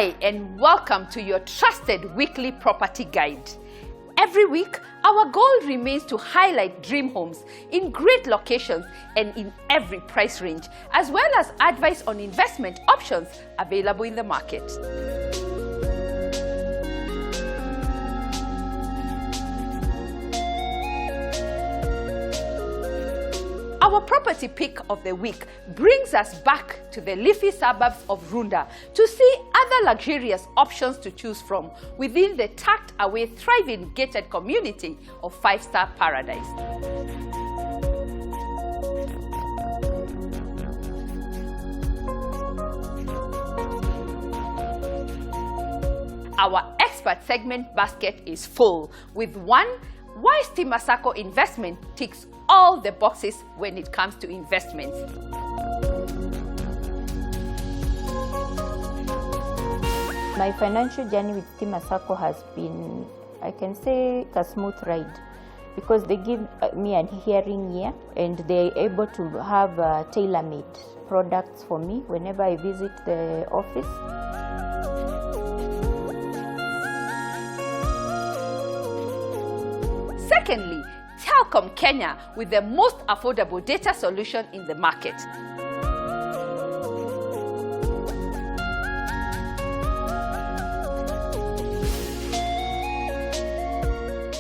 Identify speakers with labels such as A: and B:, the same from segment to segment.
A: Hi, and welcome to your trusted weekly property guide. Every week, our goal remains to highlight dream homes in great locations and in every price range, as well as advice on investment options available in the market. Our property pick of the week brings us back to the leafy suburbs of Runda to see other luxurious options to choose from within the tucked-away, thriving gated community of Five Star Paradise. Our expert segment basket is full with one why Masako Investment ticks all the boxes when it comes to investments.
B: My financial journey with Masako has been, I can say, a smooth ride because they give me a hearing ear and they're able to have tailor-made products for me whenever I visit the office.
A: Secondly, Telkom Kenya with the most affordable data solution in the market.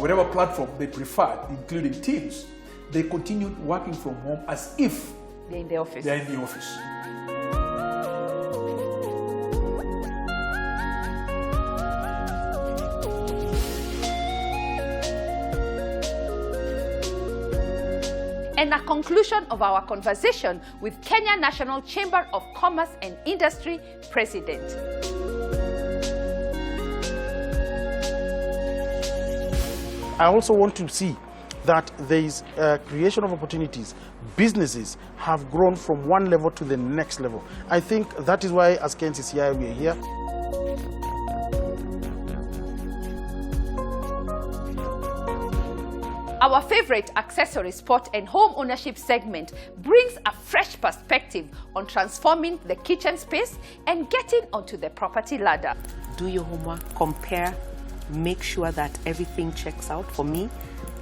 C: Whatever platform they preferred, including Teams, they continued working from home as if
A: they're in the office.
C: They're in the office.
A: And a conclusion of our conversation with Kenya National Chamber of Commerce and Industry President.
D: I also want to see that there is creation of opportunities. Businesses have grown from one level to the next level. I think that is why as KNCCI we are here.
A: Our favorite accessory spot and home ownership segment brings a fresh perspective on transforming the kitchen space and getting onto the property ladder.
E: Do your homework, compare, make sure that everything checks out. For me,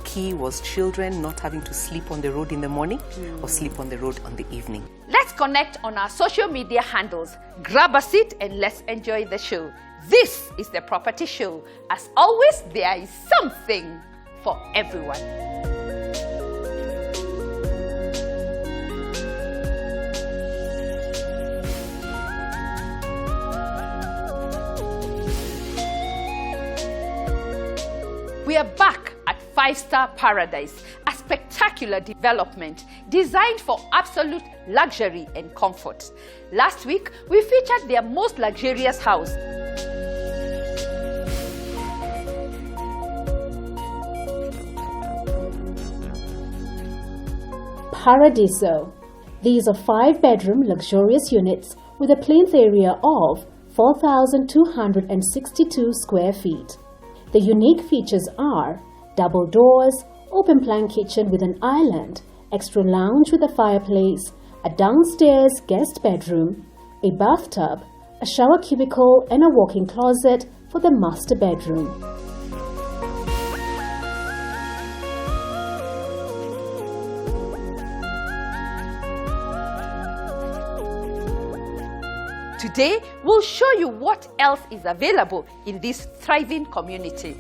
E: key was children not having to sleep on the road in the morning or sleep on the road on the evening.
A: Let's connect on our social media handles. Grab a seat and let's enjoy the show. This is the Property Show. As always, there is something for everyone. We are back at Five Star Paradise, a spectacular development designed for absolute luxury and comfort. Last week, we featured their most luxurious house.
F: Paradiso. These are 5-bedroom luxurious units with a plinth area of 4,262 square feet. The unique features are double doors, open plan kitchen with an island, extra lounge with a fireplace, a downstairs guest bedroom, a bathtub, a shower cubicle and a walk-in closet for the master bedroom.
A: Today, we'll show you what else is available in this thriving community.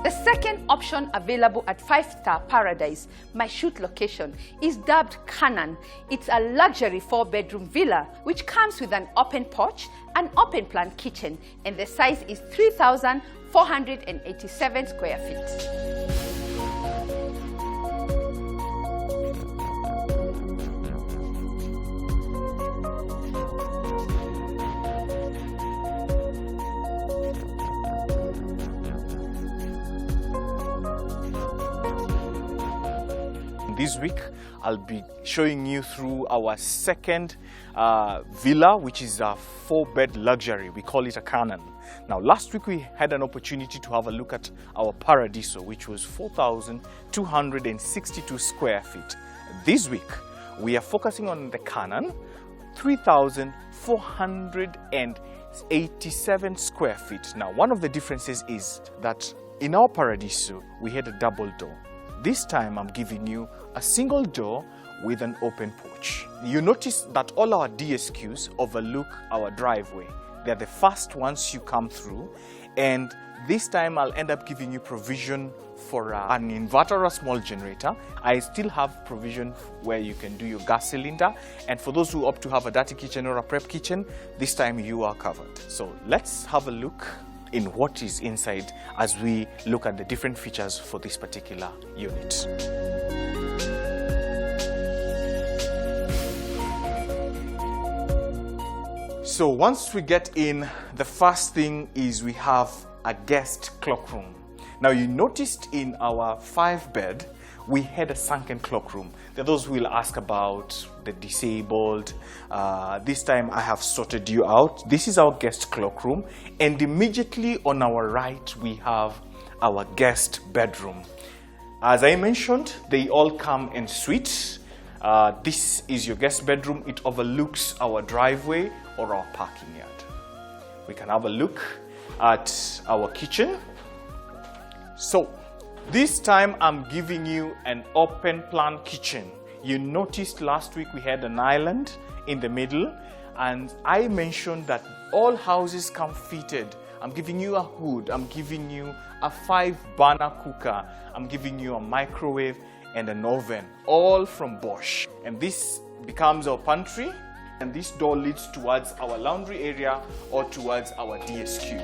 A: The second option available at Five Star Paradise, my shoot location, is dubbed Canaan. It's a luxury 4-bedroom villa which comes with an open porch, an open plan kitchen, and the size is 3,487 square feet.
G: This week, I'll be showing you through our second villa, which is a 4-bed luxury. We call it a Canaan. Now, last week we had an opportunity to have a look at our Paradiso, which was 4,262 square feet. This week, we are focusing on the Canaan, 3,487 square feet. Now, one of the differences is that in our Paradiso, we had a double door. This time, I'm giving you a single door with an open porch. You notice that all our DSQs overlook our driveway. They're the first ones you come through, and this time I'll end up giving you provision for an inverter or a small generator. I still have provision where you can do your gas cylinder, and for those who opt to have a dirty kitchen or a prep kitchen, this time you are covered. So let's have a look in what is inside as we look at the different features for this particular unit. So once we get in, the first thing is we have a guest cloakroom. Now you noticed in our 5-bed, we had a sunken cloakroom. There are those who will ask about the disabled. This time I have sorted you out. This is our guest cloakroom, and immediately on our right we have our guest bedroom. As I mentioned, they all come en suite. This is your guest bedroom. It overlooks our driveway or our parking yard. We can have a look at our kitchen. So this time I'm giving you an open plan kitchen. You noticed last week we had an island in the middle, and I mentioned that all houses come fitted. I'm giving you a hood, I'm giving you a 5-burner cooker, I'm giving you a microwave and an oven, all from Bosch. And this becomes our pantry, and this door leads towards our laundry area or towards our DSQ.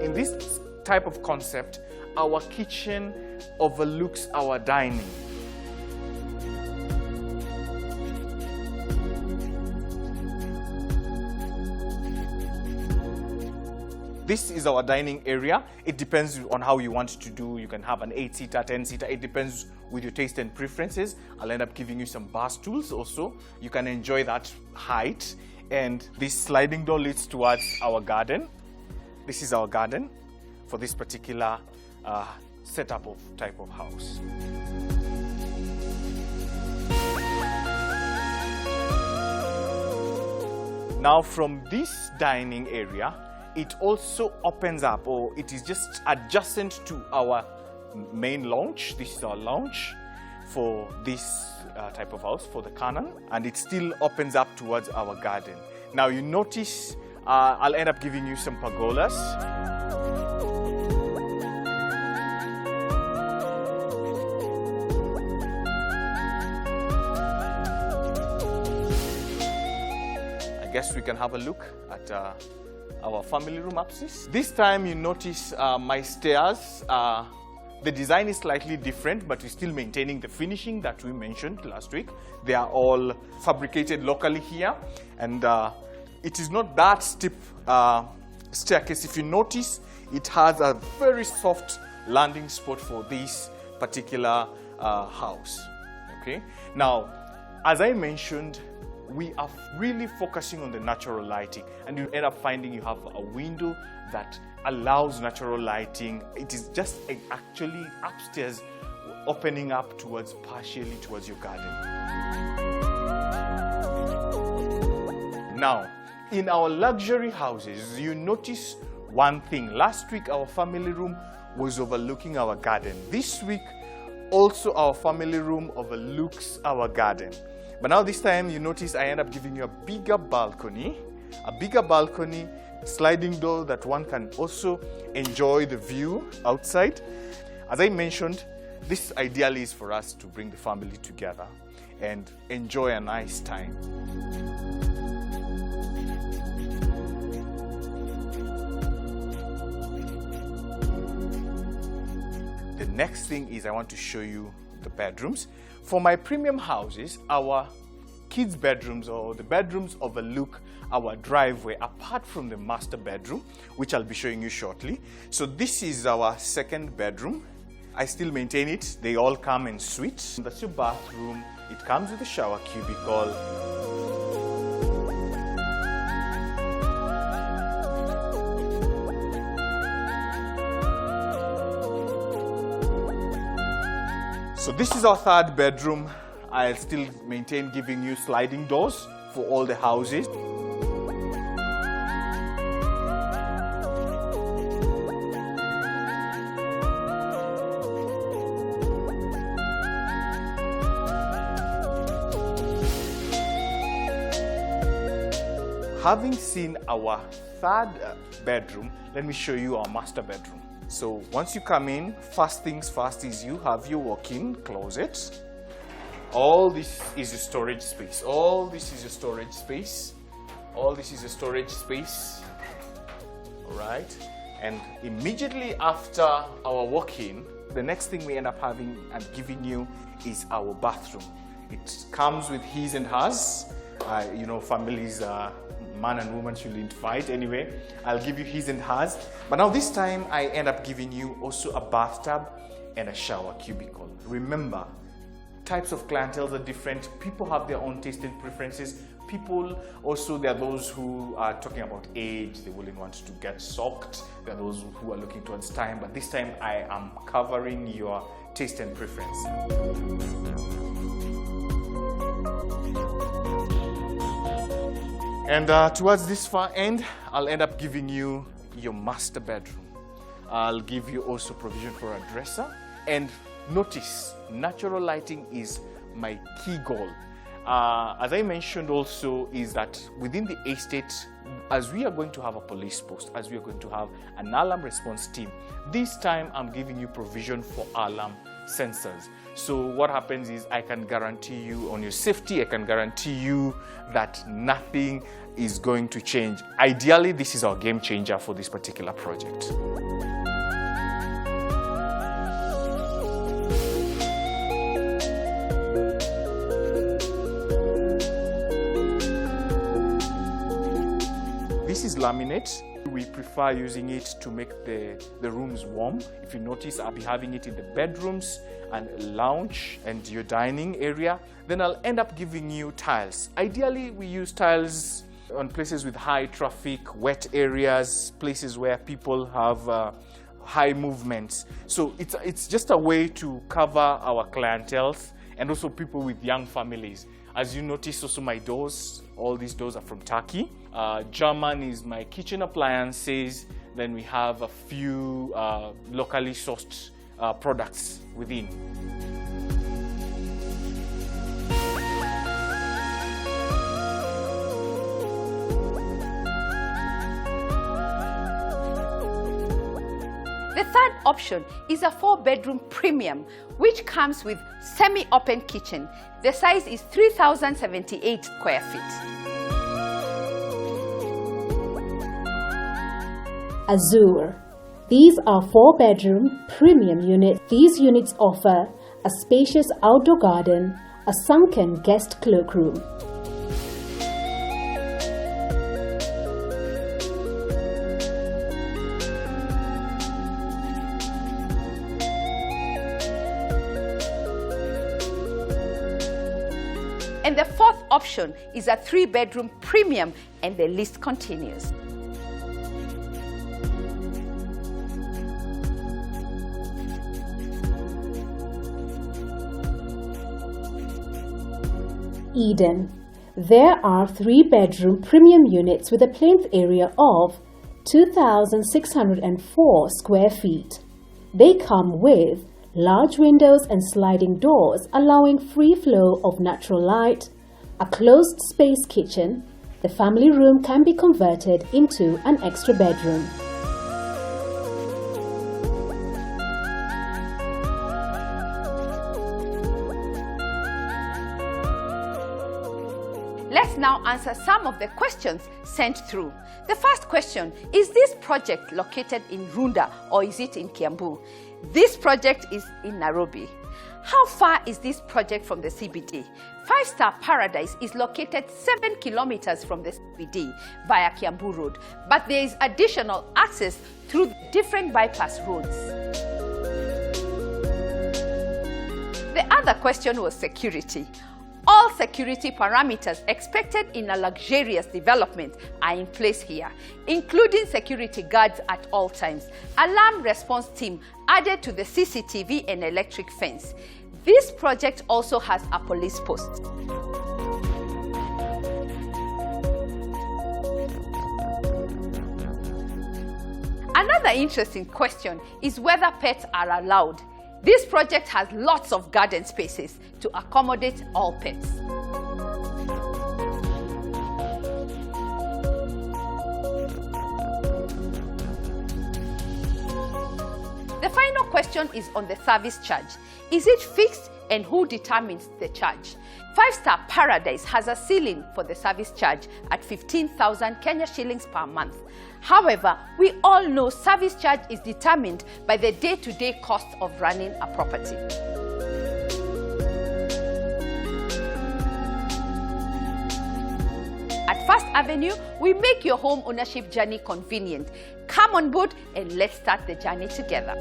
G: In this type of concept, our kitchen overlooks our dining. This is our dining area. It depends on how you want to do. You can have an 8-seater, 10-seater. It depends with your taste and preferences. I'll end up giving you some bar stools also. You can enjoy that height. And this sliding door leads towards our garden. This is our garden for this particular setup of type of house. Now from this dining area, it also opens up, or it is just adjacent to our main lounge. This is our lounge for this type of house, for the Canaan, and it still opens up towards our garden. Now you notice I'll end up giving you some pergolas. I guess we can have a look at our family room upstairs. This time you notice my stairs, the design is slightly different, but we're still maintaining the finishing that we mentioned last week. They are all fabricated locally here, and it is not that steep staircase. If you notice, it has a very soft landing spot for this particular house. Okay. Now, as I mentioned, we are really focusing on the natural lighting, and you end up finding you have a window that allows natural lighting. It is just actually upstairs opening up partially towards your garden. Now, in our luxury houses, you notice one thing. Last week, our family room was overlooking our garden. This week, also our family room overlooks our garden. But now this time, you notice I end up giving you a bigger balcony, sliding door that one can also enjoy the view outside. As I mentioned, this ideally is for us to bring the family together and enjoy a nice time. The next thing is I want to show you the bedrooms. For my premium houses, our kids' bedrooms or the bedrooms overlook our driveway apart from the master bedroom, which I'll be showing you shortly. So this is our second bedroom. I still maintain it. They all come in suites. That's your bathroom. It comes with a shower cubicle. So this is our third bedroom. I'll still maintain giving you sliding doors for all the houses. Having seen our third bedroom, let me show you our master bedroom. So once you come in, first things first is you have your walk-in closet. All this is your storage space. All this is your storage space. All this is your storage space. All right. And immediately after our walk-in, the next thing we end up having and giving you is our bathroom. It comes with his and hers. You know, families, man and woman shouldn't fight. Anyway, I'll give you his and hers. But now this time, I end up giving you also a bathtub and a shower cubicle. Remember, types of clientele are different. People have their own taste and preferences. People also, there are those who are talking about age. They wouldn't want to get soaked. There are those who are looking towards time. But this time, I am covering your taste and preference. And towards this far end, I'll end up giving you your master bedroom. I'll give you also provision for a dresser. And notice, natural lighting is my key goal. As I mentioned also, is that within the estate, as we are going to have a police post, as we are going to have an alarm response team, this time I'm giving you provision for alarm sensors. So what happens is I can guarantee you on your safety, I can guarantee you that nothing is going to change. Ideally, this is our game changer for this particular project. This is laminate. We prefer using it to make the rooms warm. If you notice, I'll be having it in the bedrooms and lounge and your dining area. Then I'll end up giving you tiles. Ideally, we use tiles on places with high traffic, wet areas, places where people have high movements. So it's just a way to cover our clientele and also people with young families. As you notice, also my doors, all these doors are from Turkey. German is my kitchen appliances. Then we have a few locally sourced products within.
A: The third option is a 4-bedroom premium, which comes with semi-open kitchen. The size is 3,078 square feet.
F: Azure. These are 4-bedroom premium units. These units offer a spacious outdoor garden, a sunken guest cloakroom.
A: And the fourth option is a 3-bedroom premium, and the list continues.
F: Eden. There are 3-bedroom premium units with a plinth area of 2,604 square feet. They come with large windows and sliding doors allowing free flow of natural light, a closed space kitchen. The family room can be converted into an extra bedroom.
A: Let's now answer some of the questions sent through. The first question, is this project located in Runda or is it in Kiambu? This project is in Nairobi. How far is this project from the CBD? 5-Star Paradise is located 7 kilometers from the CBD via Kiambu Road, but there is additional access through different bypass roads. The other question was security. All security parameters expected in a luxurious development are in place here, including security guards at all times, alarm response team added to the CCTV and electric fence. This project also has a police post. Another interesting question is whether pets are allowed. This project has lots of garden spaces to accommodate all pets. The final question is on the service charge. Is it fixed, and who determines the charge? 5-Star Paradise has a ceiling for the service charge at 15,000 Kenya shillings per month. However, we all know service charge is determined by the day-to-day cost of running a property. At First Avenue, we make your home ownership journey convenient. Come on board and let's start the journey together.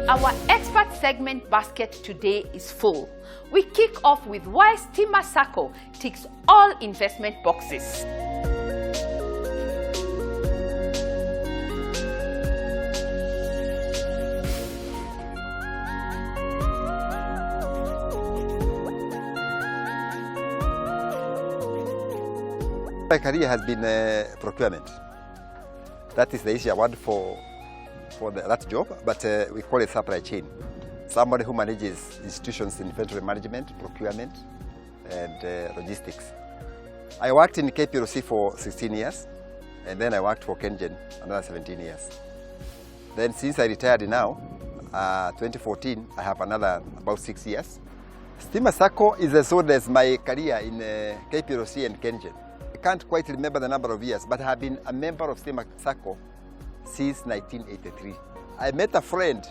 A: Our expert segment basket today is full. We kick off with why Stima Sacco ticks all investment boxes.
H: My career has been procurement. That is the easier word for that job, but we call it supply chain. Somebody who manages institutions in inventory management, procurement, and logistics. I worked in KPLC for 16 years, and then I worked for KenGen another 17 years. Then since I retired now, 2014, I have another about 6 years. Stima Sacco is as old as my career in KPLC and KenGen. I can't quite remember the number of years, but I have been a member of Stima Sacco since 1983. I met a friend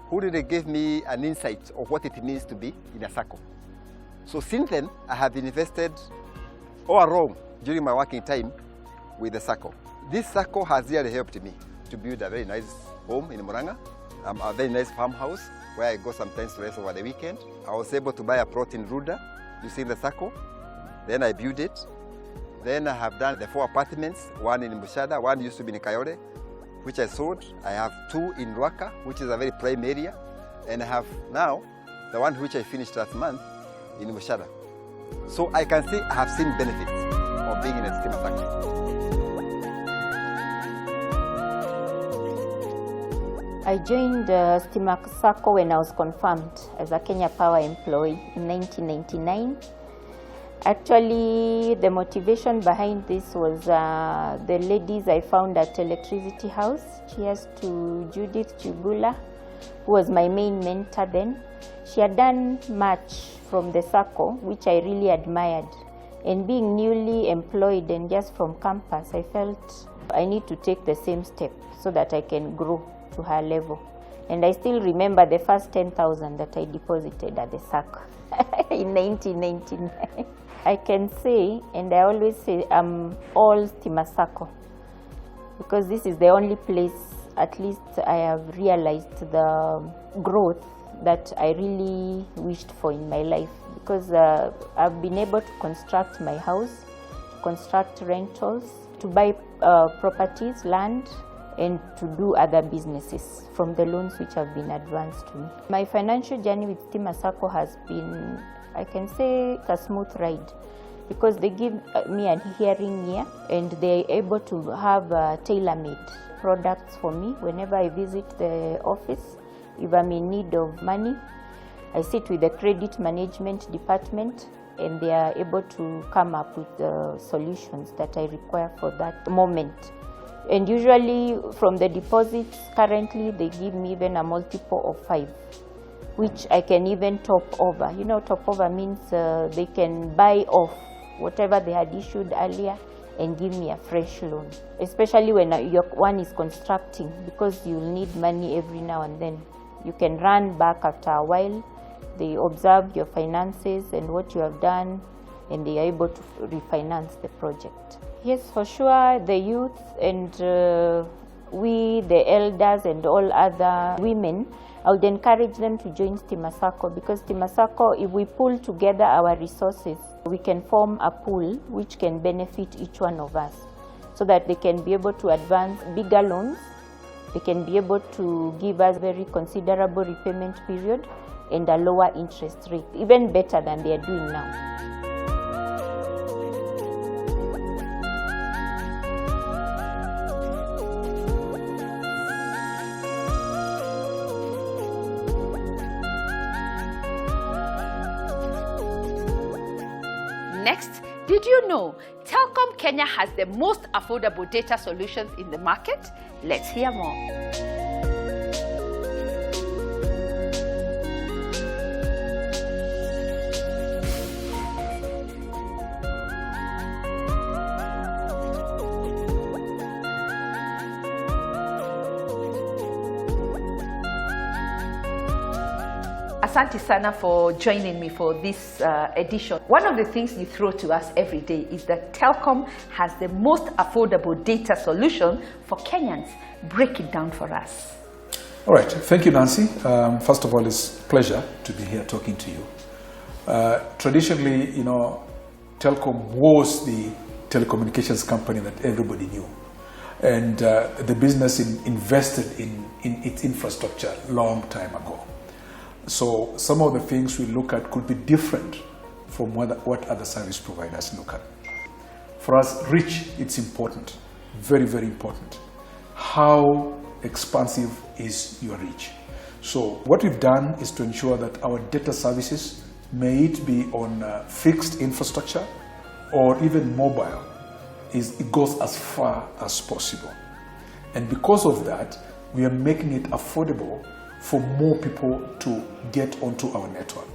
H: who really gave me an insight of what it means to be in a Sacco. So since then, I have invested all along during my working time with the Sacco. This Sacco has really helped me to build a very nice home in Muranga, a very nice farmhouse where I go sometimes to rest over the weekend. I was able to buy a plot in Ruda using the Sacco. Then I built it. Then I have done the 4 apartments, one in Mushada, one used to be in Kayole, which I sold. I have 2 in Ruaka, which is a very prime area. And I have now the one which I finished last month in Mushada. So I can say I have seen benefits of being in a Stima Sacco.
B: I joined Stima Sacco when I was confirmed as a Kenya Power employee in 1999. Actually, the motivation behind this was the ladies I found at Electricity House. Cheers to Judith Chibula, who was my main mentor then. She had done much from the Sacco, which I really admired. And being newly employed and just from campus, I felt I need to take the same step so that I can grow to her level. And I still remember the first 10,000 that I deposited at the Sacco in 1999. I can say, and I always say, I'm all Stima Sacco, because this is the only place, at least I have realized the growth that I really wished for in my life, because I've been able to construct my house, to construct rentals, to buy properties, land, and to do other businesses from the loans which have been advanced to me. My financial journey with Stima Sacco has been, I can say, a smooth ride, because they give me a hearing ear and they're able to have tailor-made products for me whenever I visit the office. If I'm in need of money, I sit with the credit management department and they are able to come up with the solutions that I require for that moment. And usually from the deposits, currently they give me even a multiple of 5. Which I can even top over. You know, top over means they can buy off whatever they had issued earlier and give me a fresh loan. Especially when your one is constructing, because you'll need money every now and then. You can run back after a while. They observe your finances and what you have done, and they are able to refinance the project. Yes, for sure, the youth and we, the elders and all other women, I would encourage them to join Stima Sacco, because Stima Sacco, if we pull together our resources, we can form a pool which can benefit each one of us, so that they can be able to advance bigger loans, they can be able to give us very considerable repayment period and a lower interest rate, even better than they are doing now.
A: Next, did you know Telkom Kenya has the most affordable data solutions in the market? Let's hear more. Asante sana for joining me for this edition. One of the things you throw to us every day is that Telkom has the most affordable data solution for Kenyans. Break it down for us.
C: All right, thank you, Nancy. First of all, it's a pleasure to be here talking to you. Traditionally, you know, Telkom was the telecommunications company that everybody knew. And the business invested in its infrastructure a long time ago. So some of the things we look at could be different from what other service providers look at. For us, reach, it's important, very, very important. How expansive is your reach? So what we've done is to ensure that our data services, may it be on fixed infrastructure or even mobile, it goes as far as possible. And because of that, we are making it affordable for more people to get onto our network.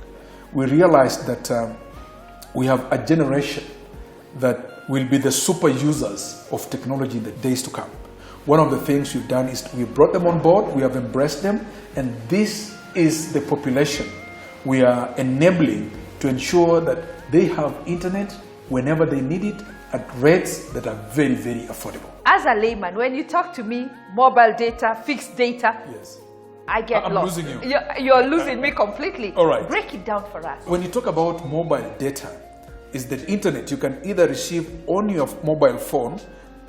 C: We realized that we have a generation that will be the super users of technology in the days to come. One of the things we've done is we brought them on board, we have embraced them, and this is the population we are enabling to ensure that they have internet whenever they need it at rates that are very, very affordable.
A: As a layman, when you talk to me, mobile data, fixed data,
C: yes,
A: I get
C: I'm
A: lost.
C: losing you.
A: You're losing me completely.
C: All right.
A: Break it down for us.
C: When you talk about mobile data, is that internet you can either receive on your mobile phone,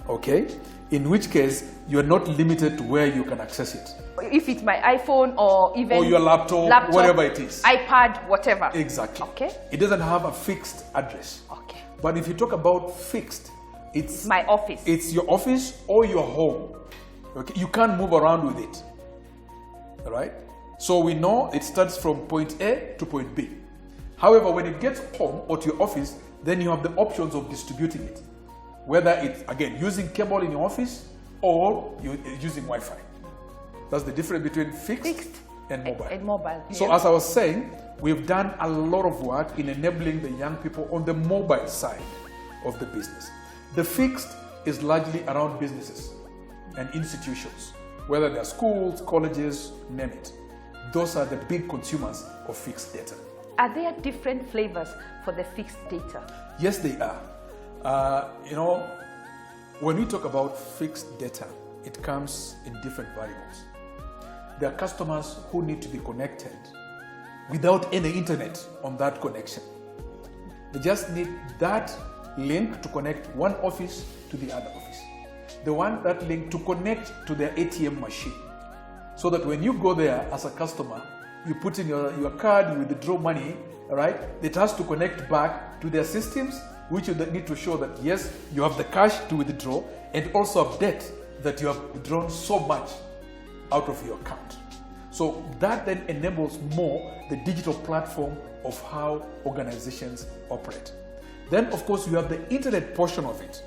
C: okay, in which case you're not limited to where you can access it.
A: If it's my iPhone or even
C: or your laptop, whatever it is.
A: iPad, whatever.
C: Exactly.
A: Okay.
C: It doesn't have a fixed address.
A: Okay.
C: But if you talk about fixed, it's
A: my office.
C: It's your office or your home. Okay. You can't move around with it. All right? So we know it starts from point A to point B. However, when it gets home or to your office, then you have the options of distributing it. Whether it's, again, using cable in your office or using Wi-Fi. That's the difference between fixed and mobile.
A: And mobile.
C: So
A: yeah.
C: As I was saying, we've done a lot of work in enabling the young people on the mobile side of the business. The fixed is largely around businesses and institutions, whether they're schools, colleges, name it. Those are the big consumers of fixed data.
A: Are there different flavors for the fixed data?
C: Yes, they are. You know, when we talk about fixed data, it comes in different variables. There are customers who need to be connected without any internet on that connection. They just need that link to connect one office to the other office. They want that link to connect to their ATM machine, so that when you go there as a customer, you put in your card, you withdraw money, all right? It has to connect back to their systems, which you need to show that, yes, you have the cash to withdraw, and also update that you have withdrawn so much out of your account. So that then enables more the digital platform of how organizations operate. Then, of course, you have the internet portion of it.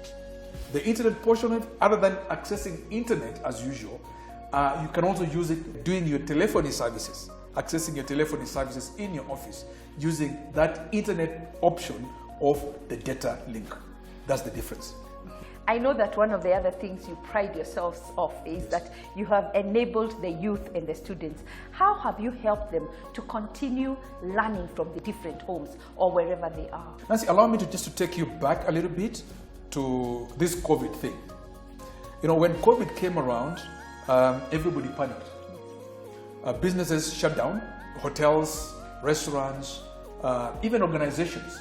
C: The internet portion of it, other than accessing internet as usual, you can also use it doing your telephony services, accessing your telephony services in your office, using that internet option of the data link. That's the difference.
A: I know that one of the other things you pride yourselves of is that you have enabled the youth and the students. How have you helped them to continue learning from the different homes or wherever they are?
C: Nancy, allow me to take you back a little bit to this COVID thing. You know, when COVID came around, everybody panicked. Businesses shut down, hotels, restaurants, even organizations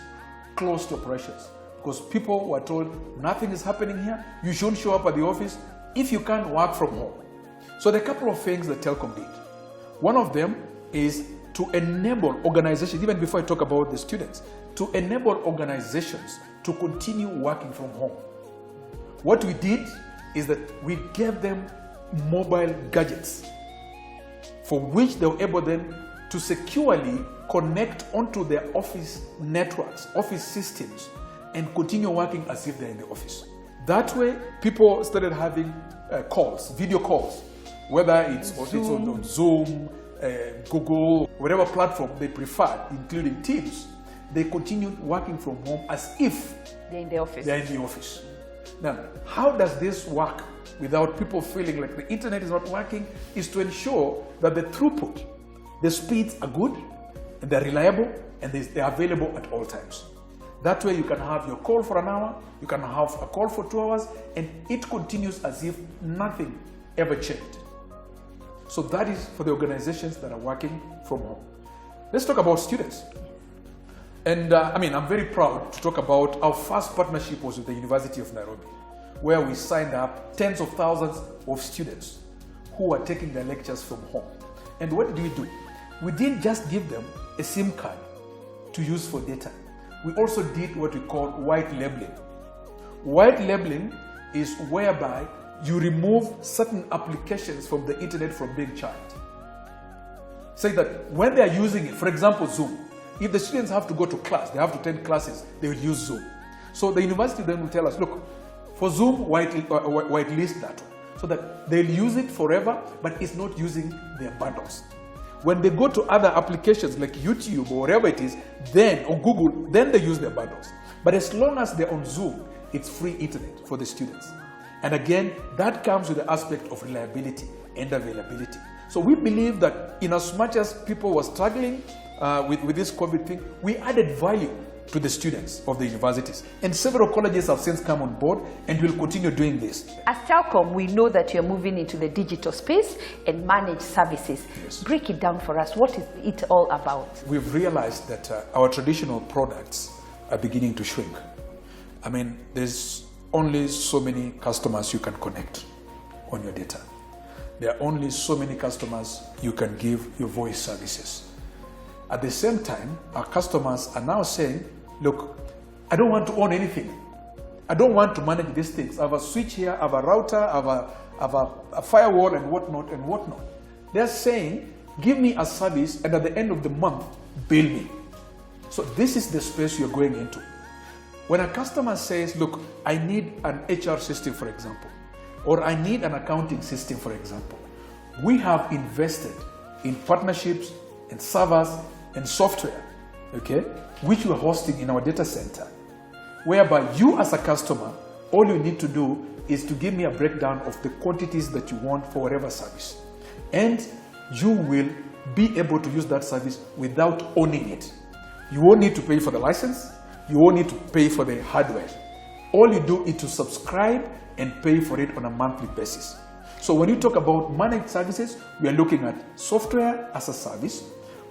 C: closed operations because people were told nothing is happening here, you shouldn't show up at the office if you can't work from home. So there are a couple of things that Telkom did. One of them is to enable organizations, even before I talk about the students, to enable organizations to continue working from home. What we did is that we gave them mobile gadgets for which they were able then to securely connect onto their office networks, office systems, and continue working as if they're in the office. That way, people started having calls, video calls, whether it's on Zoom, Google, whatever platform they preferred, including Teams. They continued working from home as if
A: They're in the office.
C: they're in the office. Now, how does this work without people feeling like the internet is not working? Is to ensure that the throughput, the speeds are good, and they're reliable, and they're available at all times. That way you can have your call for an hour, you can have a call for 2 hours, and it continues as if nothing ever changed. So that is for the organizations that are working from home. Let's talk about students. And I'm very proud to talk about our first partnership was with the University of Nairobi, where we signed up tens of thousands of students who are taking their lectures from home. And what did we do? We didn't just give them a SIM card to use for data. We also did what we call white labeling. White labeling is whereby you remove certain applications from the internet from being charged. Say that when they are using it, for example, Zoom, if the students have to go to class, they have to attend classes, they will use Zoom. So the university then will tell us, look, for Zoom, whitelist that one, so that they'll use it forever, but it's not using their bundles. When they go to other applications like YouTube or whatever it is, then, or Google, then they use their bundles. But as long as they're on Zoom, it's free internet for the students. And again, that comes with the aspect of reliability and availability. So we believe that in as much as people were struggling with this COVID thing, we added value to the students of the universities. And several colleges have since come on board and will continue doing this.
A: As Telkom, we know that you're moving into the digital space and managed services.
C: Yes.
A: Break it down for us. What is it all about?
C: We've realized that our traditional products are beginning to shrink. I mean, there's only so many customers you can connect on your data. There are only so many customers you can give your voice services. At the same time, our customers are now saying, look, I don't want to own anything. I don't want to manage these things. I have a switch here, I have a router, I have a firewall and whatnot and whatnot. They're saying, give me a service and at the end of the month, bill me. So this is the space you're going into. When a customer says, look, I need an HR system, for example, or I need an accounting system, for example, we have invested in partnerships and servers and software, okay, which we're hosting in our data center, whereby you as a customer, all you need to do is to give me a breakdown of the quantities that you want for whatever service. And you will be able to use that service without owning it. You won't need to pay for the license. You won't need to pay for the hardware. All you do is to subscribe and pay for it on a monthly basis. So when you talk about managed services, we are looking at software as a service.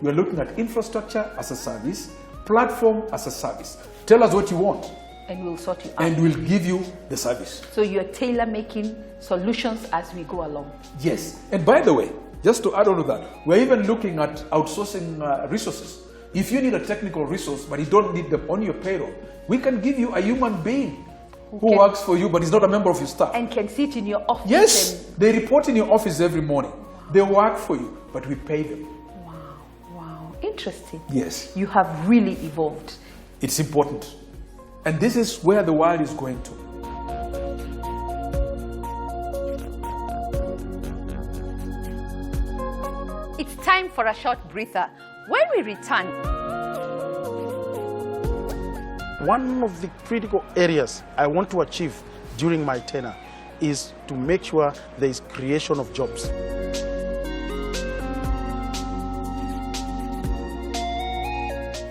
C: We are looking at infrastructure as a service, platform as a service. Tell us what you want.
A: And we'll sort you out.
C: And we'll give you the service.
A: So you're tailor-making solutions as we go along.
C: Yes. And by the way, just to add on to that, we're even looking at outsourcing resources. If you need a technical resource, but you don't need them on your payroll, we can give you a human being who works for you, but is not a member of your staff.
A: And can sit in your office.
C: Yes, they report in your office every morning. They work for you, but we pay them.
A: Wow, interesting.
C: Yes.
A: You have really evolved.
C: It's important. And this is where the world is going to.
A: It's time for a short breather. When we return,
D: one of the critical areas I want to achieve during my tenure is to make sure there is creation of jobs.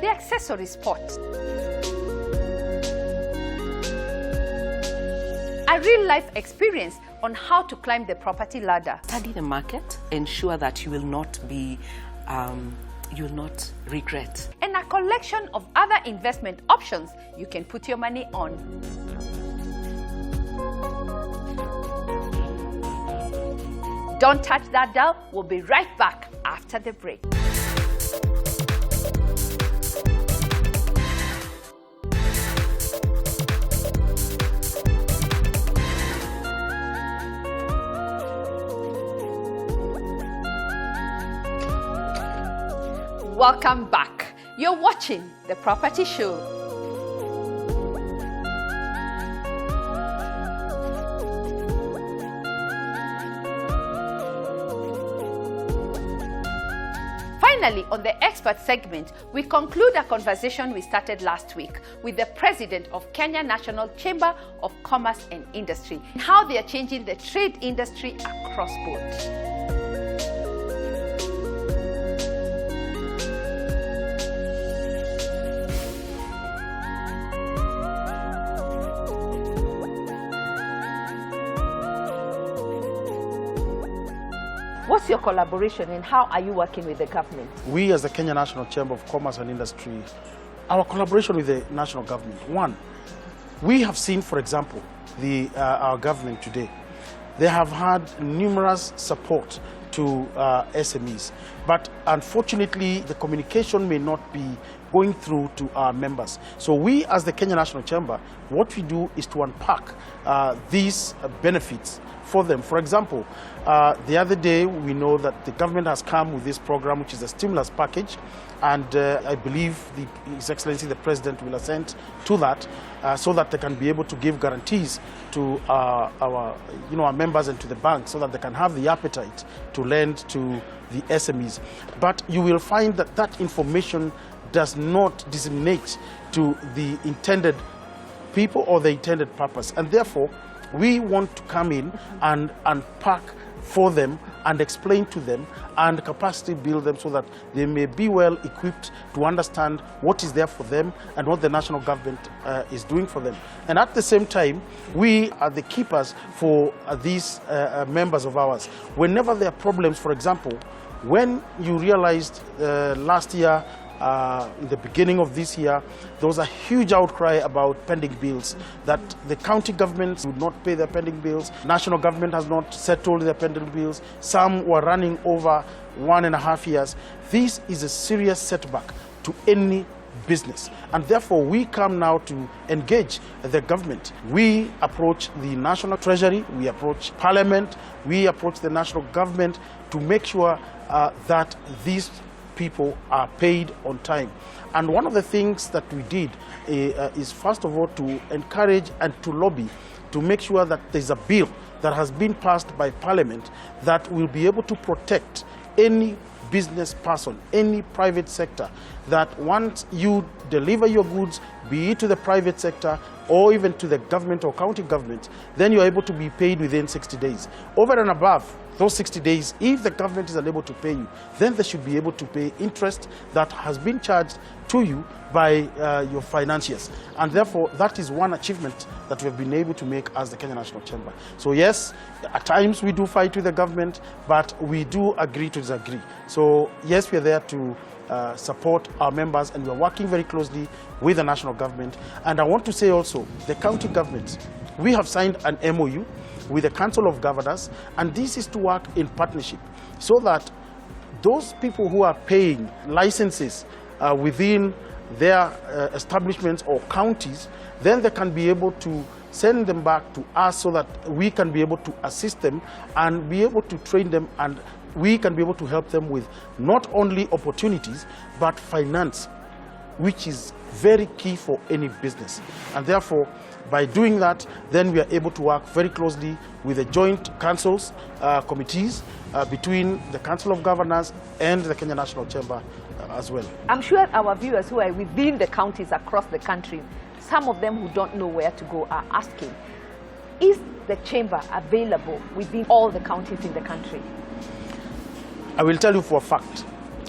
A: the accessory spot. A real-life experience on how to climb the property ladder.
E: Study the market, ensure that you will not regret.
A: And a collection of other investment options you can put your money on. Don't touch that dial. We'll be right back after the break. Welcome back. You're watching The Property Show. Finally, on the expert segment, we conclude a conversation we started last week with the president of Kenya National Chamber of Commerce and Industry and how they are changing the trade industry across board. What's your collaboration and how are you working with the government?
D: We as the Kenya National Chamber of Commerce and Industry, our collaboration with the national government. One, we have seen, for example, our government today. They have had numerous support to SMEs, but unfortunately the communication may not be going through to our members. So we as the Kenya National Chamber, what we do is to unpack these benefits for them. For example, the other day we know that the government has come with this program, which is a stimulus package, and I believe His Excellency the President will assent to that so that they can be able to give guarantees to our members and to the bank so that they can have the appetite to lend to the SMEs. But you will find that that information does not disseminate to the intended people or the intended purpose, and therefore we want to come in and unpack for them and explain to them and capacity build them so that they may be well equipped to understand what is there for them and what the national government is doing for them. And at the same time, we are the keepers for these members of ours. Whenever there are problems, for example, when you realized last year, in the beginning of this year, there was a huge outcry about pending bills, that the county governments would not pay their pending bills, national government has not settled their pending bills, some were running over 1.5 years. This is a serious setback to any business, and therefore we come now to engage the government. We approach the National Treasury, we approach Parliament, we approach the national government to make sure that these people are paid on time. And one of the things that we did is first of all to encourage and to lobby to make sure that there's a bill that has been passed by Parliament that will be able to protect any business person, any private sector, that once you deliver your goods, be it to the private sector or even to the government or county government, then you're able to be paid within 60 days. Over and above those 60 days, if the government is unable to pay you, then they should be able to pay interest that has been charged to you by your financiers. And therefore, that is one achievement that we have been able to make as the Kenya National Chamber. So yes, at times we do fight with the government, but we do agree to disagree. So yes, we are there to support our members, and we are working very closely with the national government. And I want to say also, the county governments, we have signed an MOU with the Council of Governors, and this is to work in partnership so that those people who are paying licenses within their establishments or counties, then they can be able to send them back to us so that we can be able to assist them and be able to train them, and we can be able to help them with not only opportunities but finance, which is very key for any business. And therefore, by doing that, then we are able to work very closely with the joint councils, committees between the Council of Governors and the Kenya National Chamber as well.
A: I'm sure our viewers who are within the counties across the country, some of them who don't know where to go, are asking, is the chamber available within all the counties in the country?
D: I will tell you for a fact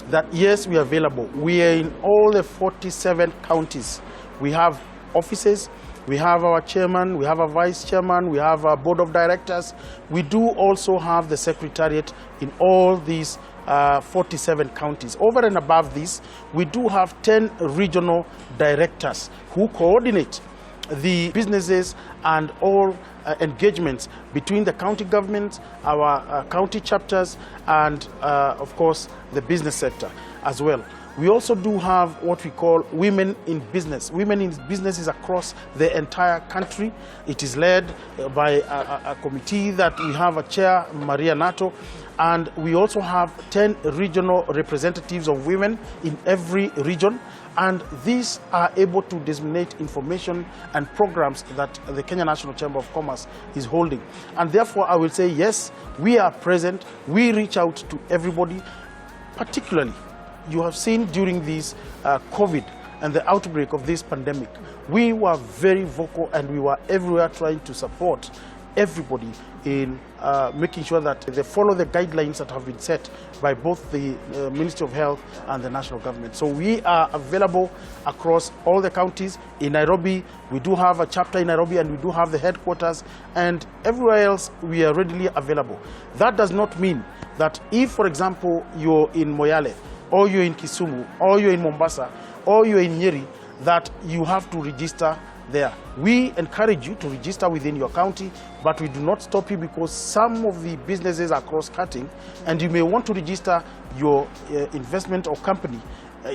D: that yes, we are available. We are in all the 47 counties. We have offices, We have our chairman, we have a vice chairman, we have a board of directors. We do also have the secretariat in all these 47 counties. Over and above this, we do have 10 regional directors who coordinate the businesses and all engagements between the county governments, our county chapters, and of course the business sector as well. We also do have what we call Women in Business. Women in Business is across the entire country. It is led by a committee that we have a chair, Maria Nato, and we also have 10 regional representatives of women in every region. And these are able to disseminate information and programs that the Kenya National Chamber of Commerce is holding. And therefore, I will say, yes, we are present. We reach out to everybody, particularly you have seen during this COVID and the outbreak of this pandemic, we were very vocal and we were everywhere trying to support everybody in making sure that they follow the guidelines that have been set by both the Ministry of Health and the national government. So we are available across all the counties. In Nairobi, we do have a chapter in Nairobi and we do have the headquarters, and everywhere else we are readily available. That does not mean that if, for example, you're in Moyale, or you're in Kisumu, or you're in Mombasa, or you're in Nyeri, that you have to register there. We encourage you to register within your county, but we do not stop you because some of the businesses are cross-cutting, and you may want to register your investment or company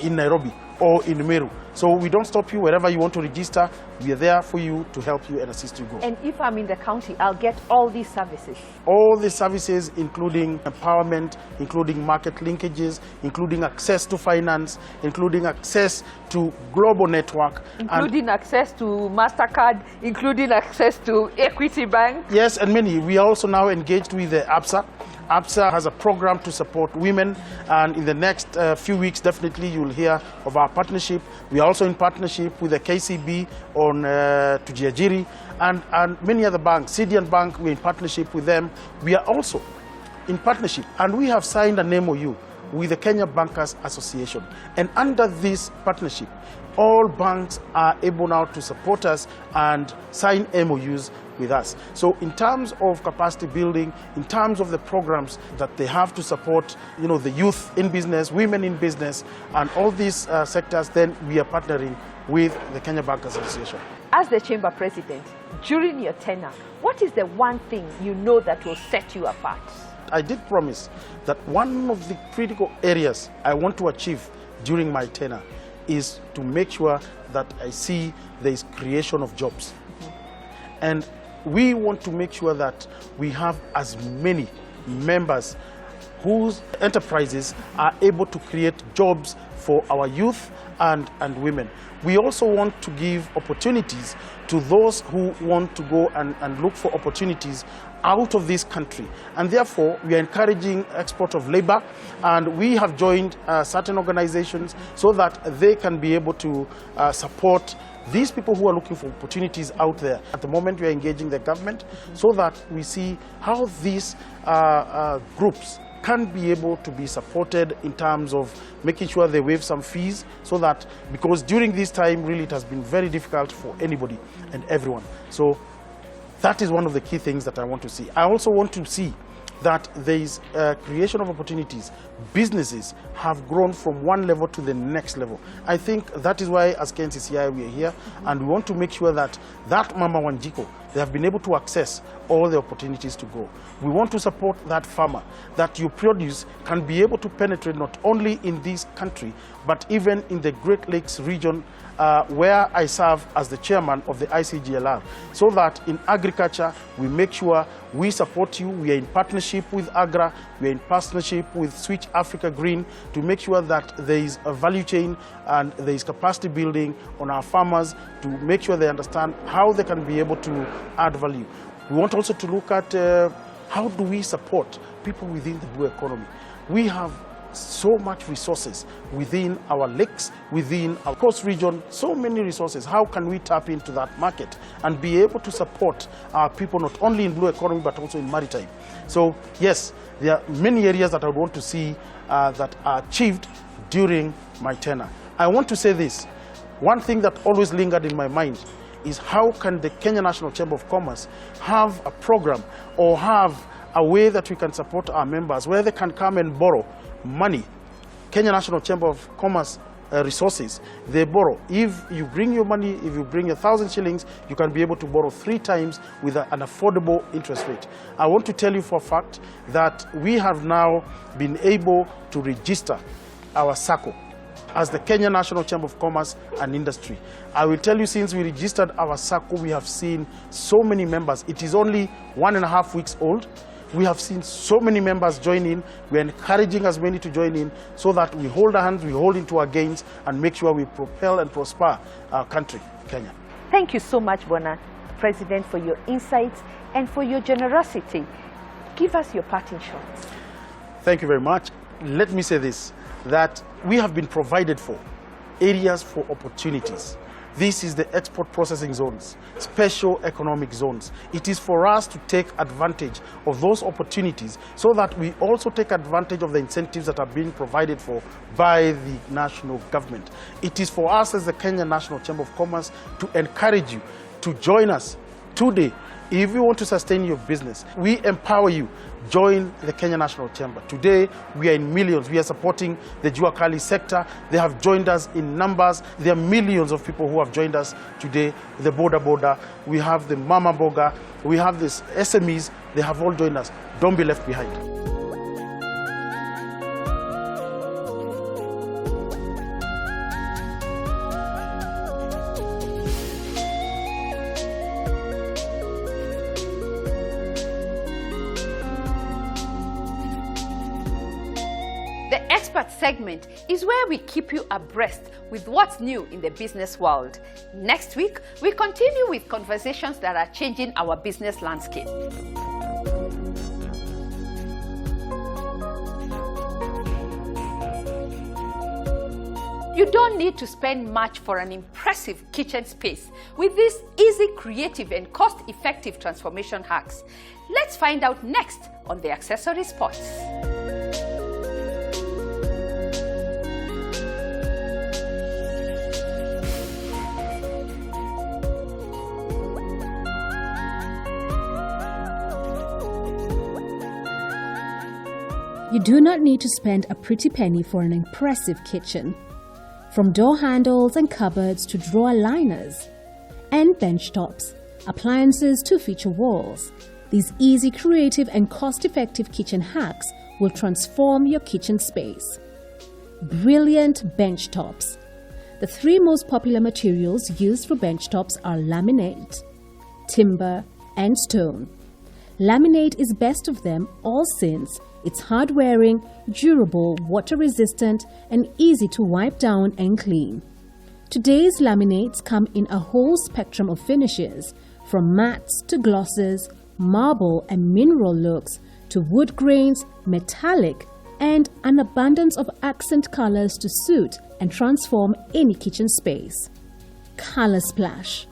D: in Nairobi or in Meru. So we don't stop you wherever you want to register. We are there for you to help you and assist you go.
A: And if I'm in the county, I'll get all these services?
D: All the services, including empowerment, including market linkages, including access to finance, including access to global network.
A: Including access to MasterCard, including access to Equity Bank.
D: Yes, and many. We are also now engaged with the APSA. APSA has a program to support women, and in the next few weeks, definitely you'll hear of our partnership. We are also in partnership with the KCB on Tujiajiri and many other banks. CDN Bank, we're in partnership with them. We are also in partnership, and we have signed an MOU with the Kenya Bankers Association. And under this partnership, all banks are able now to support us and sign MOUs with us. So in terms of capacity building, in terms of the programs that they have to support, the youth in business, women in business, and all these sectors, then we are partnering with the Kenya Bankers Association.
A: As the Chamber President, during your tenure, what is the one thing you know that will set you apart?
D: I did promise that one of the critical areas I want to achieve during my tenure is to make sure that I see there is creation of jobs. And we want to make sure that we have as many members whose enterprises are able to create jobs for our youth and women. We also want to give opportunities to those who want to go and look for opportunities out of this country. And therefore, we are encouraging export of labor, and we have joined certain organizations so that they can be able to support these people who are looking for opportunities out there. At the moment, we are engaging the government so that we see how these groups can be able to be supported in terms of making sure they waive some fees, so that, because during this time, really, it has been very difficult for anybody and everyone. So that is one of the key things that I want to see. I also want to see that there is creation of opportunities. Businesses have grown from one level to the next level. I think that is why, as KNCCI, we are here, and we want to make sure that Mama Wanjiko, they have been able to access all the opportunities to go. We want to support that farmer, that your produce can be able to penetrate not only in this country, but even in the Great Lakes region, where I serve as the chairman of the ICGLR, so that in agriculture, we make sure we support you. We are in partnership with AGRA, we are in partnership with Switch Africa Green to make sure that there is a value chain and there is capacity building on our farmers to make sure they understand how they can be able to add value. We want also to look at how do we support people within the blue economy. We have so much resources within our lakes, within our coast region, so many resources. How can we tap into that market and be able to support our people not only in blue economy but also in maritime? So yes, there are many areas that I would want to see that are achieved during my tenure. I want to say this. One thing that always lingered in my mind is how can the Kenya National Chamber of Commerce have a program or have a way that we can support our members where they can come and borrow money. Kenya National Chamber of Commerce resources, they borrow. If you bring your money, if you bring 1,000 shillings, you can be able to borrow 3 times with an affordable interest rate. I want to tell you for a fact that we have now been able to register our SACCO as the Kenya National Chamber of Commerce and Industry. I will tell you, since we registered our SACCO, we have seen so many members. It is only 1.5 weeks old. We have seen so many members join in. We are encouraging as many to join in so that we hold our hands, we hold into our gains, and make sure we propel and prosper our country, Kenya.
I: Thank you so much, Bona, President, for your insights and for your generosity. Give us your parting shots.
D: Thank you very much. Let me say this, that we have been provided for areas for opportunities. This is the export processing zones, special economic zones. It is for us to take advantage of those opportunities so that we also take advantage of the incentives that are being provided for by the national government. It is for us as the Kenya National Chamber of Commerce to encourage you to join us today. If you want to sustain your business, we empower you. Join the Kenya National Chamber. Today, we are in millions. We are supporting the Jua Kali sector. They have joined us in numbers. There are millions of people who have joined us today. The Boda, we have the Mama Boga, we have this SMEs. They have all joined us. Don't be left behind.
A: The expert segment is where we keep you abreast with what's new in the business world. Next week, we continue with conversations that are changing our business landscape. You don't need to spend much for an impressive kitchen space with these easy, creative, and cost-effective transformation hacks. Let's find out next on the Accessory Spots.
F: You do not need to spend a pretty penny for an impressive kitchen. From door handles and cupboards to drawer liners and bench tops, appliances to feature walls, these easy, creative and cost-effective kitchen hacks will transform your kitchen space. Brilliant bench tops. The 3 most popular materials used for bench tops are laminate, timber and stone. Laminate is best of them all since it's hard-wearing, durable, water-resistant, and easy to wipe down and clean. Today's laminates come in a whole spectrum of finishes, from mattes to glosses, marble and mineral looks, to wood grains, metallic, and an abundance of accent colors to suit and transform any kitchen space. Color splash.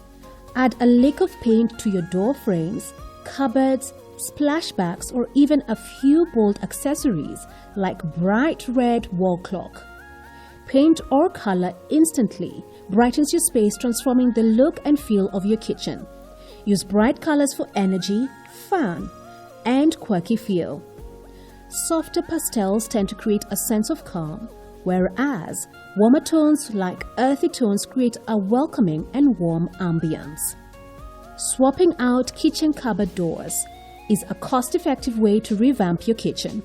F: Add a lick of paint to your door frames, cupboards, splashbacks, or even a few bold accessories like bright red wall clock. Paint or color instantly brightens your space, transforming the look and feel of your kitchen. Use bright colors for energy, fun, and quirky feel. Softer pastels tend to create a sense of calm, whereas warmer tones like earthy tones create a welcoming and warm ambience. Swapping out kitchen cupboard doors is a cost-effective way to revamp your kitchen.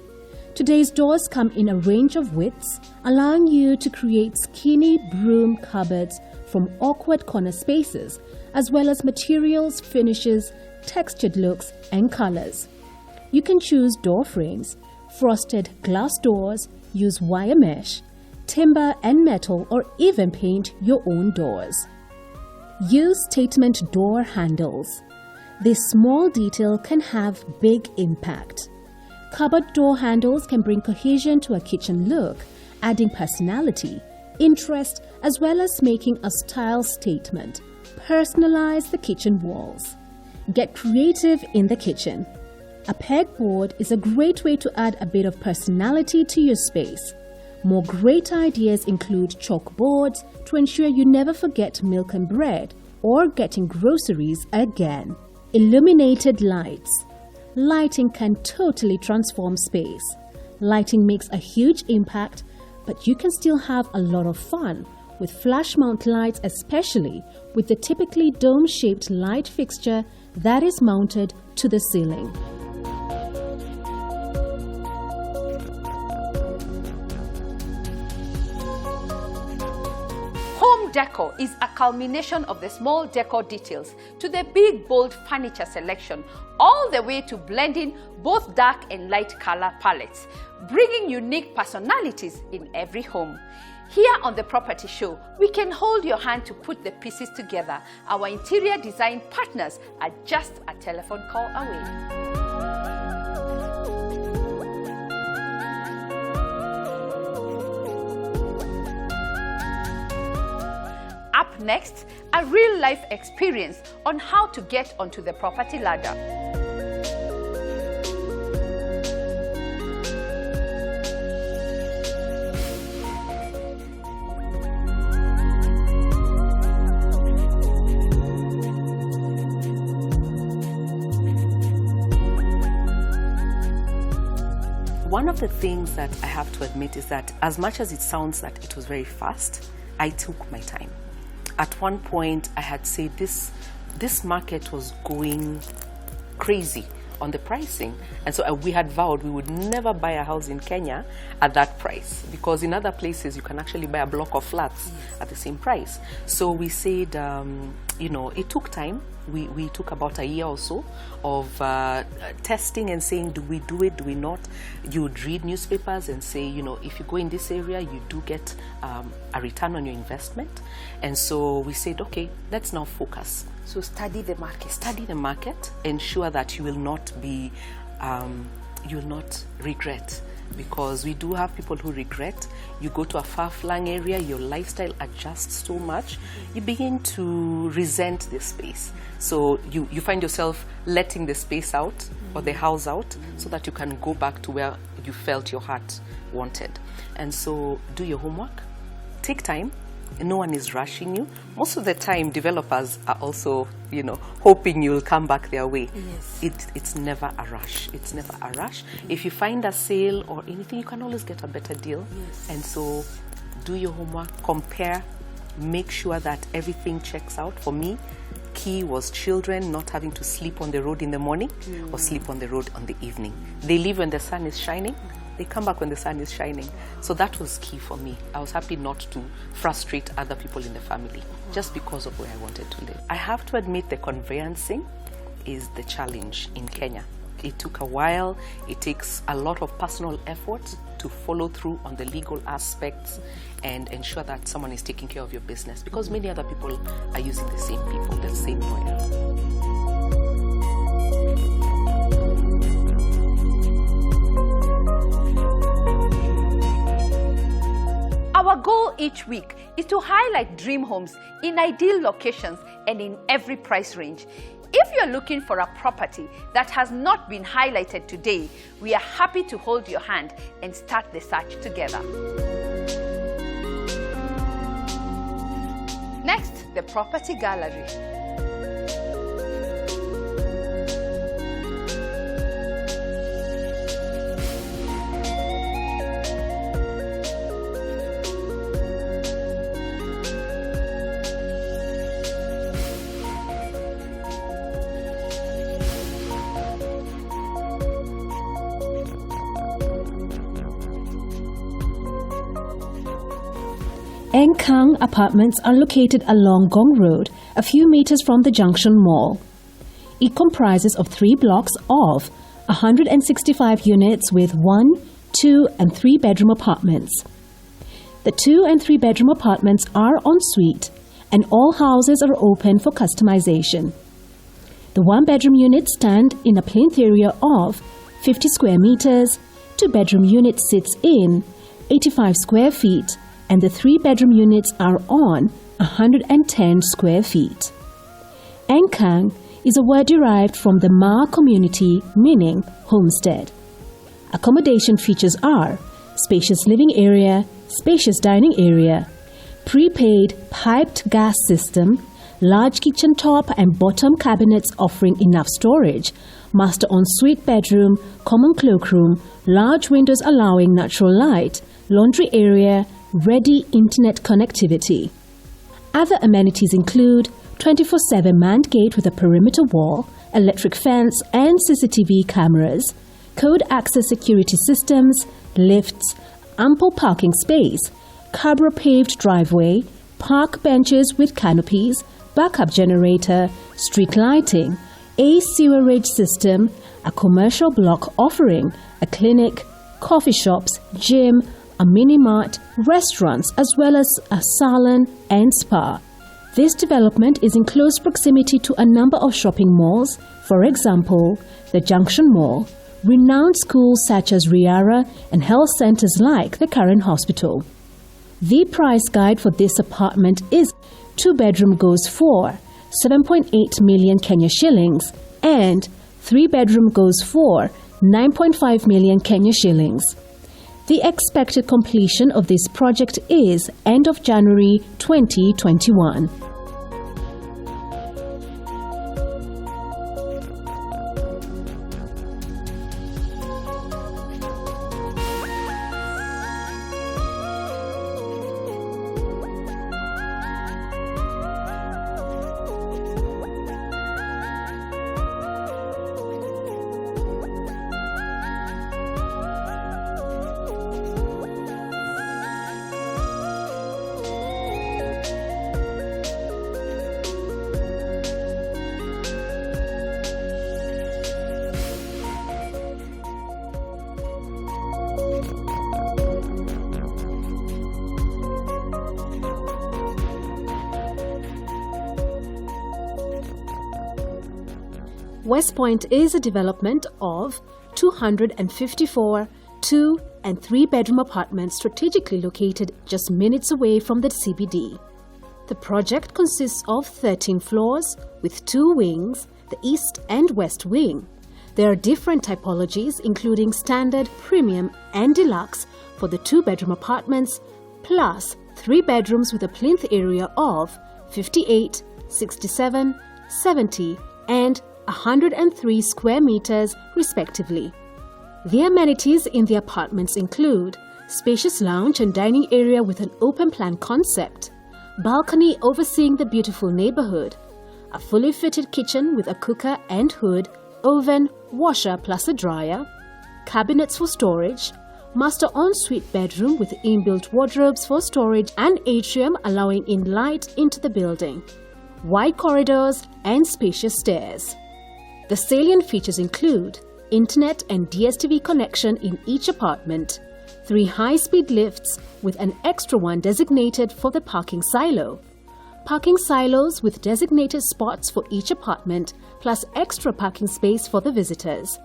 F: Today's doors come in a range of widths, allowing you to create skinny broom cupboards from awkward corner spaces, as well as materials, finishes, textured looks, and colors. You can choose door frames, frosted glass doors, use wire mesh, timber and metal, or even paint your own doors. Use statement door handles. This small detail can have big impact. Cupboard door handles can bring cohesion to a kitchen look, adding personality, interest, as well as making a style statement. Personalize the kitchen walls. Get creative in the kitchen. A pegboard is a great way to add a bit of personality to your space. More great ideas include chalkboards to ensure you never forget milk and bread, or getting groceries again. Illuminated lights. Lighting can totally transform space. Lighting makes a huge impact, but you can still have a lot of fun with flash mount lights, especially with the typically dome-shaped light fixture that is mounted to the ceiling.
A: Home decor is a culmination of the small decor details to the big, bold furniture selection, all the way to blending both dark and light color palettes, bringing unique personalities in every home. Here on the Property Show, we can hold your hand to put the pieces together. Our interior design partners are just a telephone call away. Up next, a real-life experience on how to get onto the property ladder.
E: One of the things that I have to admit is that as much as it sounds that it was very fast, I took my time. At one point, I had said this market was going crazy on the pricing. And so we had vowed we would never buy a house in Kenya at that price, because in other places you can actually buy a block of flats at the same price. So we said, it took time. We took about a year or so of testing and saying, do we do it, do we not? You would read newspapers and say, if you go in this area, you do get a return on your investment. And so we said, okay, let's now focus.
A: So study the market.
E: Study the market, ensure that you will not be, you will not regret. Because we do have people who regret. You go to a far-flung area, your lifestyle adjusts so much, you begin to resent this space. So you find yourself letting the space out or the house out so that you can go back to where you felt your heart wanted. And so do your homework, take time. No one is rushing you. Most of the time, developers are also, hoping you'll come back their way. Yes. It's never a rush. It's never a rush. If you find a sale or anything, you can always get a better deal. Yes. And so do your homework, compare, make sure that everything checks out. For me, key was children not having to sleep on the road in the morning or sleep on the road on the evening. They leave when the sun is shining. They come back when the sun is shining. So that was key for me. I was happy not to frustrate other people in the family just because of where I wanted to live. I have to admit the conveyancing is the challenge in Kenya. It took a while. It takes a lot of personal effort to follow through on the legal aspects and ensure that someone is taking care of your business, because many other people are using the same people, the same lawyers.
A: Our goal each week is to highlight dream homes in ideal locations and in every price range. If you're looking for a property that has not been highlighted today, we are happy to hold your hand and start the search together. Next, the Property Gallery.
F: Enkang Apartments are located along Gong Road, a few meters from the Junction Mall. It comprises of 3 blocks of 165 units with 1, 2 and 3 bedroom apartments. The 2 and 3 bedroom apartments are en suite and all houses are open for customization. The 1 bedroom units stand in a plinth area of 50 square meters, 2 bedroom unit sits in 85 square feet, and the 3 bedroom units are on 110 square feet. Enkang is a word derived from the Ma community meaning homestead. Accommodation features are spacious living area, spacious dining area, prepaid piped gas system, large kitchen top and bottom cabinets offering enough storage, master ensuite bedroom, common cloakroom, large windows allowing natural light, laundry area, ready internet connectivity. Other amenities include 24/7 manned gate with a perimeter wall, electric fence and CCTV cameras, code access security systems, lifts, ample parking space, Cabra paved driveway, park benches with canopies, backup generator, street lighting, a sewerage system, a commercial block offering a clinic, coffee shops, gym, a mini-mart, restaurants, as well as a salon and spa. This development is in close proximity to a number of shopping malls, for example, the Junction Mall, renowned schools such as Riara, and health centers like the Karen Hospital. The price guide for this apartment is 2-bedroom goes for 7.8 million Kenya shillings and 3-bedroom goes for 9.5 million Kenya shillings. The expected completion of this project is end of January 2021. West Point is a development of 254 2- and 3-bedroom apartments strategically located just minutes away from the CBD. The project consists of 13 floors with 2 wings, the east and west wing. There are different typologies including standard, premium and deluxe for the 2-bedroom apartments, plus 3 bedrooms with a plinth area of 58, 67, 70 and 103 square meters respectively. The amenities in the apartments include spacious lounge and dining area with an open plan concept, balcony overseeing the beautiful neighborhood, a fully fitted kitchen with a cooker and hood, oven, washer plus a dryer, cabinets for storage, master ensuite bedroom with inbuilt wardrobes for storage and atrium allowing in light into the building, wide corridors and spacious stairs. The salient features include internet and DSTV connection in each apartment, 3 high-speed lifts with an extra one designated for the parking silo, parking silos with designated spots for each apartment plus extra parking space for the visitors,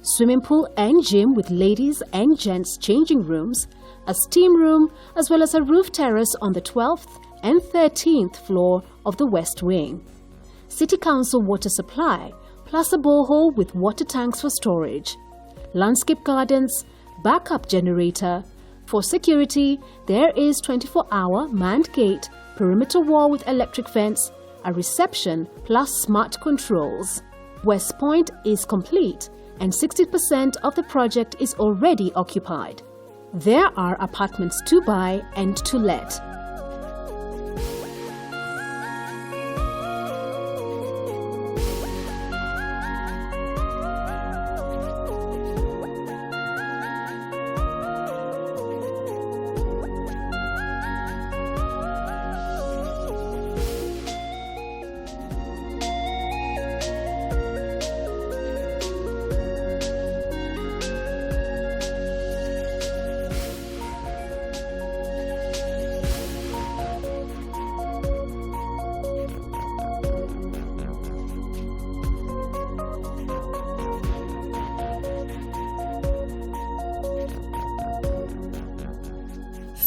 F: swimming pool and gym with ladies and gents changing rooms, a steam room as well as a roof terrace on the 12th and 13th floor of the west wing, City Council water supply plus a borehole with water tanks for storage, landscape gardens, backup generator. For security, there is 24-hour manned gate, perimeter wall with electric fence, a reception plus smart controls. West Point is complete and 60% of the project is already occupied. There are apartments to buy and to let.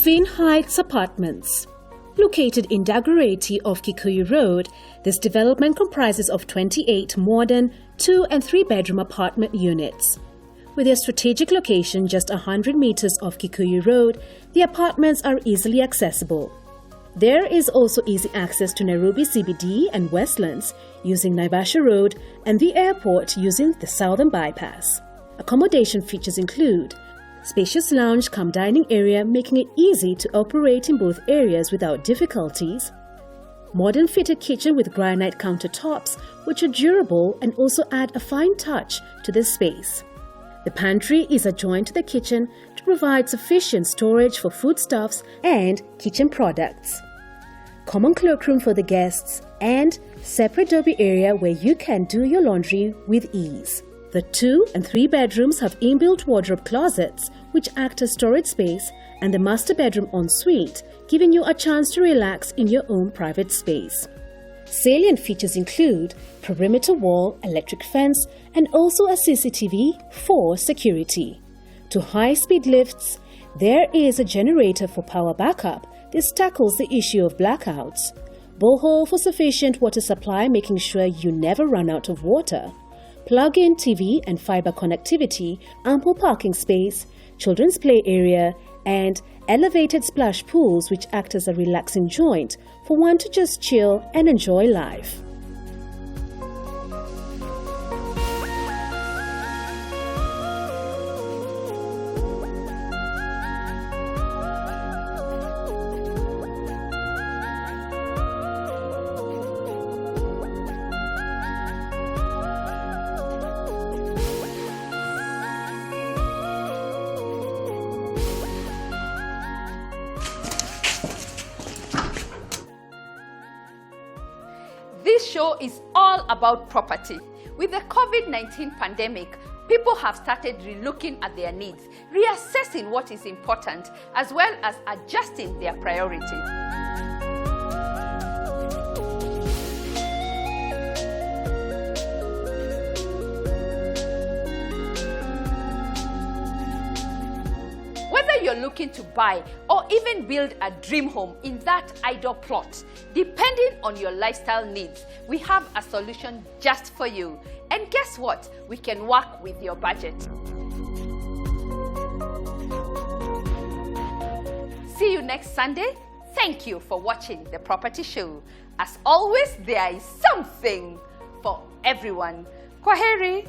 F: Finn Heights Apartments. Located in Dagoretti off Kikuyu Road, this development comprises of 28 modern 2- and 3-bedroom apartment units. With their strategic location just 100 meters off Kikuyu Road, the apartments are easily accessible. There is also easy access to Nairobi CBD and Westlands using Naivasha Road and the airport using the Southern Bypass. Accommodation features include spacious lounge cum dining area, making it easy to operate in both areas without difficulties. Modern fitted kitchen with granite countertops, which are durable and also add a fine touch to the space. The pantry is adjoined to the kitchen to provide sufficient storage for foodstuffs and kitchen products. Common cloakroom for the guests and separate derby area where you can do your laundry with ease. The 2 and 3 bedrooms have inbuilt wardrobe closets which act as storage space, and the master bedroom ensuite, giving you a chance to relax in your own private space. Salient features include perimeter wall, electric fence, and also a CCTV for security. To high-speed lifts, there is a generator for power backup. This tackles the issue of blackouts. Borehole for sufficient water supply, making sure you never run out of water. Plug-in TV and fiber connectivity, ample parking space, children's play area, and elevated splash pools which act as a relaxing joint for one to just chill and enjoy life.
A: This show is all about property. With the COVID-19 pandemic, people have started relooking at their needs, reassessing what is important, as well as adjusting their priorities. Whether you're looking to buy or even build a dream home in that idle plot, depending on your lifestyle needs, we have a solution just for you. And guess what? We can work with your budget. See you next Sunday. Thank you for watching The Property Show. As always, there is something for everyone. Kwaheri.